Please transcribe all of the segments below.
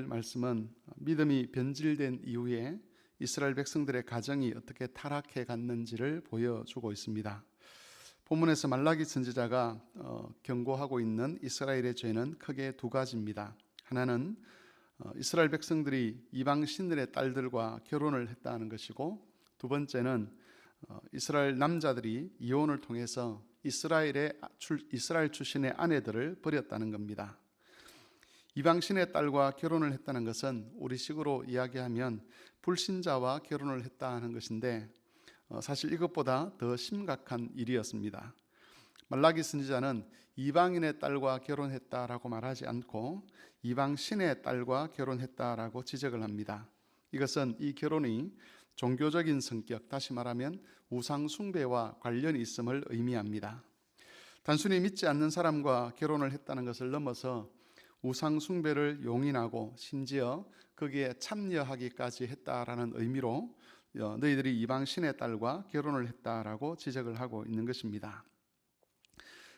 말씀은 믿음이 변질된 이후에 이스라엘 백성들의 가정이 어떻게 타락해 갔는지를 보여주고 있습니다. 본문에서 말라기 선지자가 경고하고 있는 이스라엘의 죄는 크게 두 가지입니다. 하나는 이스라엘 백성들이 이방 신들의 딸들과 결혼을 했다는 것이고, 두 번째는 이스라엘 남자들이 이혼을 통해서 이스라엘 출신의 아내들을 버렸다는 겁니다. 이방신의 딸과 결혼을 했다는 것은 우리식으로 이야기하면 불신자와 결혼을 했다는 것인데, 사실 이것보다 더 심각한 일이었습니다. 말라기 선지자는 이방인의 딸과 결혼했다라고 말하지 않고 이방신의 딸과 결혼했다라고 지적을 합니다. 이것은 이 결혼이 종교적인 성격, 다시 말하면 우상 숭배와 관련이 있음을 의미합니다. 단순히 믿지 않는 사람과 결혼을 했다는 것을 넘어서 우상 숭배를 용인하고 심지어 거기에 참여하기까지 했다라는 의미로 너희들이 이방 신의 딸과 결혼을 했다라고 지적을 하고 있는 것입니다.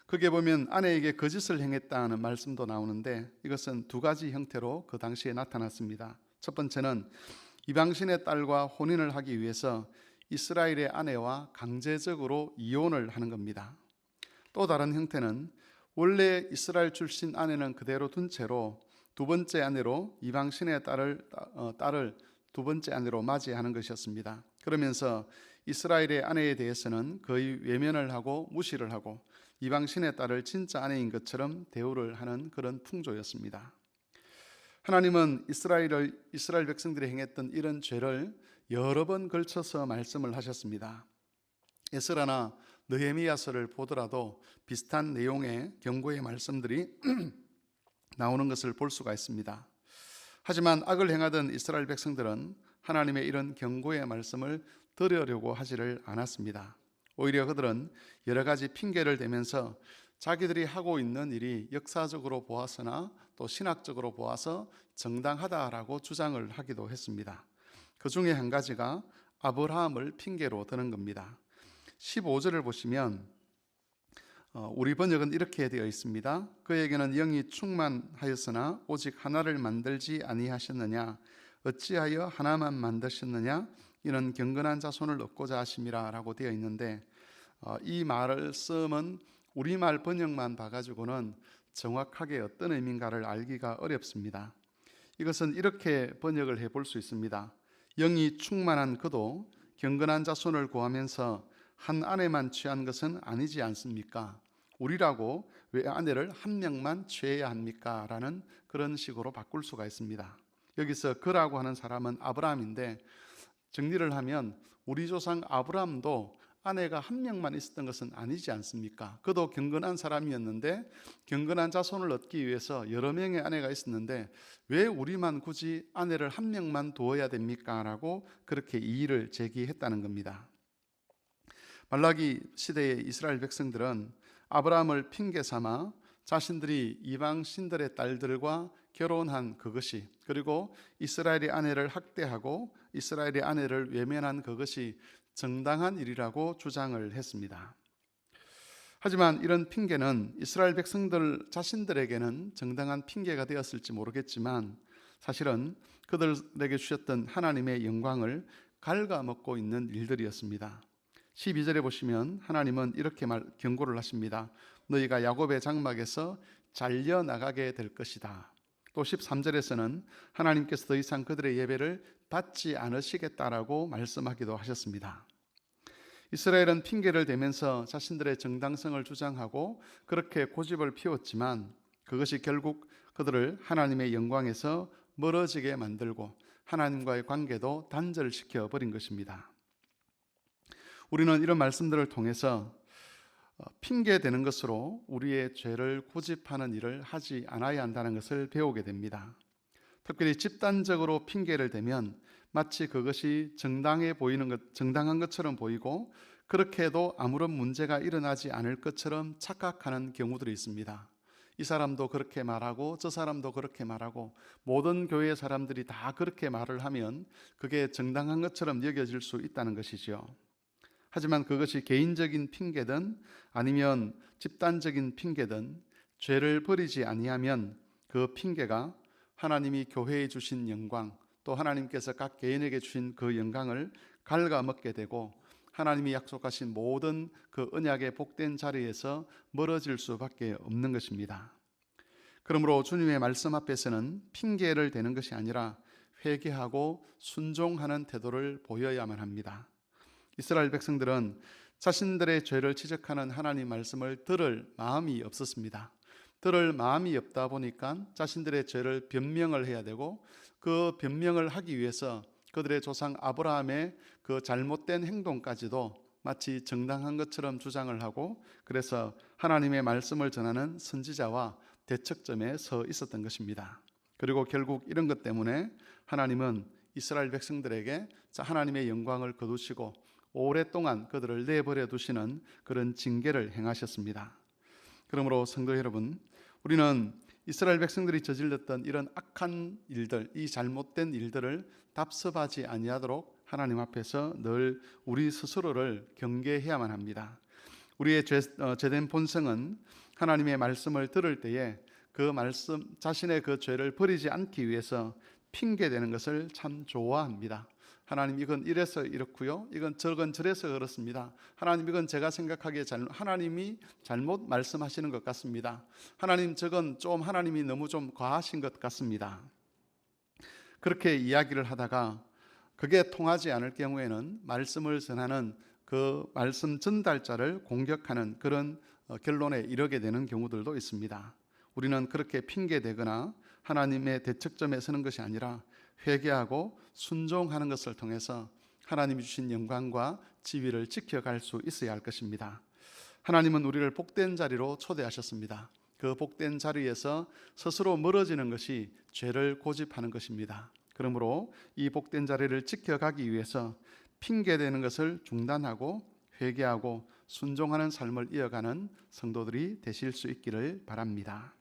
거기에 보면 아내에게 거짓을 행했다는 말씀도 나오는데, 이것은 두 가지 형태로 그 당시에 나타났습니다. 첫 번째는 이방 신의 딸과 혼인을 하기 위해서 이스라엘의 아내와 강제적으로 이혼을 하는 겁니다. 또 다른 형태는 원래 이스라엘 출신 아내는 그대로 둔 채로 두 번째 아내로 이방 신의 딸을 두 번째 아내로 맞이하는 것이었습니다. 그러면서 이스라엘의 아내에 대해서는 거의 외면을 하고 무시를 하고 이방 신의 딸을 진짜 아내인 것처럼 대우를 하는 그런 풍조였습니다. 하나님은 이스라엘 백성들이 행했던 이런 죄를 여러 번 걸쳐서 말씀을 하셨습니다. 에스라나 느헤미야서를 보더라도 비슷한 내용의 경고의 말씀들이 나오는 것을 볼 수가 있습니다. 하지만 악을 행하던 이스라엘 백성들은 하나님의 이런 경고의 말씀을 들으려고 하지를 않았습니다. 오히려 그들은 여러 가지 핑계를 대면서 자기들이 하고 있는 일이 역사적으로 보아서나 또 신학적으로 보아서 정당하다라고 주장을 하기도 했습니다. 그 중에 한 가지가 아브라함을 핑계로 드는 겁니다. 15절을 보시면 우리 번역은 이렇게 되어 있습니다. 그에게는 영이 충만하였으나 오직 하나를 만들지 아니하셨느냐? 어찌하여 하나만 만드셨느냐? 이는 경건한 자손을 얻고자 하심이라 라고 되어 있는데, 이 말씀은 우리말 번역만 봐가지고는 정확하게 어떤 의미인가를 알기가 어렵습니다. 이것은 이렇게 번역을 해볼 수 있습니다. 영이 충만한 그도 경건한 자손을 구하면서 한 아내만 취한 것은 아니지 않습니까? 우리라고 왜 아내를 한 명만 취해야 합니까? 라는 그런 식으로 바꿀 수가 있습니다. 여기서 그라고 하는 사람은 아브라함인데, 정리를 하면 우리 조상 아브라함도 아내가 한 명만 있었던 것은 아니지 않습니까? 그도 경건한 사람이었는데 경건한 자손을 얻기 위해서 여러 명의 아내가 있었는데 왜 우리만 굳이 아내를 한 명만 두어야 됩니까? 라고 그렇게 이의를 제기했다는 겁니다. 말라기 시대의 이스라엘 백성들은 아브라함을 핑계 삼아 자신들이 이방 신들의 딸들과 결혼한 그것이, 그리고 이스라엘의 아내를 학대하고 이스라엘의 아내를 외면한 그것이 정당한 일이라고 주장을 했습니다. 하지만 이런 핑계는 이스라엘 백성들 자신들에게는 정당한 핑계가 되었을지 모르겠지만, 사실은 그들에게 주셨던 하나님의 영광을 갉아먹고 있는 일들이었습니다. 12절에 보시면 하나님은 이렇게 경고를 하십니다. 너희가 야곱의 장막에서 잘려나가게 될 것이다. 또 13절에서는 하나님께서 더 이상 그들의 예배를 받지 않으시겠다라고 말씀하기도 하셨습니다. 이스라엘은 핑계를 대면서 자신들의 정당성을 주장하고 그렇게 고집을 피웠지만, 그것이 결국 그들을 하나님의 영광에서 멀어지게 만들고 하나님과의 관계도 단절시켜 버린 것입니다. 우리는 이런 말씀들을 통해서 핑계대는 것으로 우리의 죄를 고집하는 일을 하지 않아야 한다는 것을 배우게 됩니다. 특별히 집단적으로 핑계를 대면 마치 그것이 정당한 것처럼 보이고, 그렇게 해도 아무런 문제가 일어나지 않을 것처럼 착각하는 경우들이 있습니다. 이 사람도 그렇게 말하고 저 사람도 그렇게 말하고 모든 교회 사람들이 다 그렇게 말을 하면 그게 정당한 것처럼 여겨질 수 있다는 것이죠. 하지만 그것이 개인적인 핑계든 아니면 집단적인 핑계든 죄를 버리지 아니하면 그 핑계가 하나님이 교회에 주신 영광, 또 하나님께서 각 개인에게 주신 그 영광을 갉아먹게 되고 하나님이 약속하신 모든 그 언약의 복된 자리에서 멀어질 수밖에 없는 것입니다. 그러므로 주님의 말씀 앞에서는 핑계를 대는 것이 아니라 회개하고 순종하는 태도를 보여야만 합니다. 이스라엘 백성들은 자신들의 죄를 지적하는 하나님 말씀을 들을 마음이 없었습니다. 들을 마음이 없다 보니까 자신들의 죄를 변명을 해야 되고 그 변명을 하기 위해서 그들의 조상 아브라함의 그 잘못된 행동까지도 마치 정당한 것처럼 주장을 하고 그래서 하나님의 말씀을 전하는 선지자와 대척점에 서 있었던 것입니다. 그리고 결국 이런 것 때문에 하나님은 이스라엘 백성들에게 하나님의 영광을 거두시고 오랫동안 그들을 내버려 두시는 그런 징계를 행하셨습니다. 그러므로 성도 여러분, 우리는 이스라엘 백성들이 저질렀던 이런 악한 일들, 이 잘못된 일들을 답습하지 아니하도록 하나님 앞에서 늘 우리 스스로를 경계해야만 합니다. 우리의 죄된 본성은 하나님의 말씀을 들을 때에 그 말씀, 자신의 그 죄를 버리지 않기 위해서 핑계대는 것을 참 좋아합니다. 하나님 이건 이래서 이렇고요, 이건 저건 저래서 그렇습니다. 하나님 이건 제가 생각하기에 하나님이 잘못 말씀하시는 것 같습니다. 하나님 저건 좀 하나님이 너무 좀 과하신 것 같습니다. 그렇게 이야기를 하다가 그게 통하지 않을 경우에는 말씀을 전하는 그 말씀 전달자를 공격하는 그런 결론에 이르게 되는 경우들도 있습니다. 우리는 그렇게 핑계대거나 하나님의 대척점에 서는 것이 아니라 회개하고 순종하는 것을 통해서 하나님이 주신 영광과 지위를 지켜갈 수 있어야 할 것입니다. 하나님은 우리를 복된 자리로 초대하셨습니다. 그 복된 자리에서 스스로 멀어지는 것이 죄를 고집하는 것입니다. 그러므로 이 복된 자리를 지켜가기 위해서 핑계대는 것을 중단하고 회개하고 순종하는 삶을 이어가는 성도들이 되실 수 있기를 바랍니다.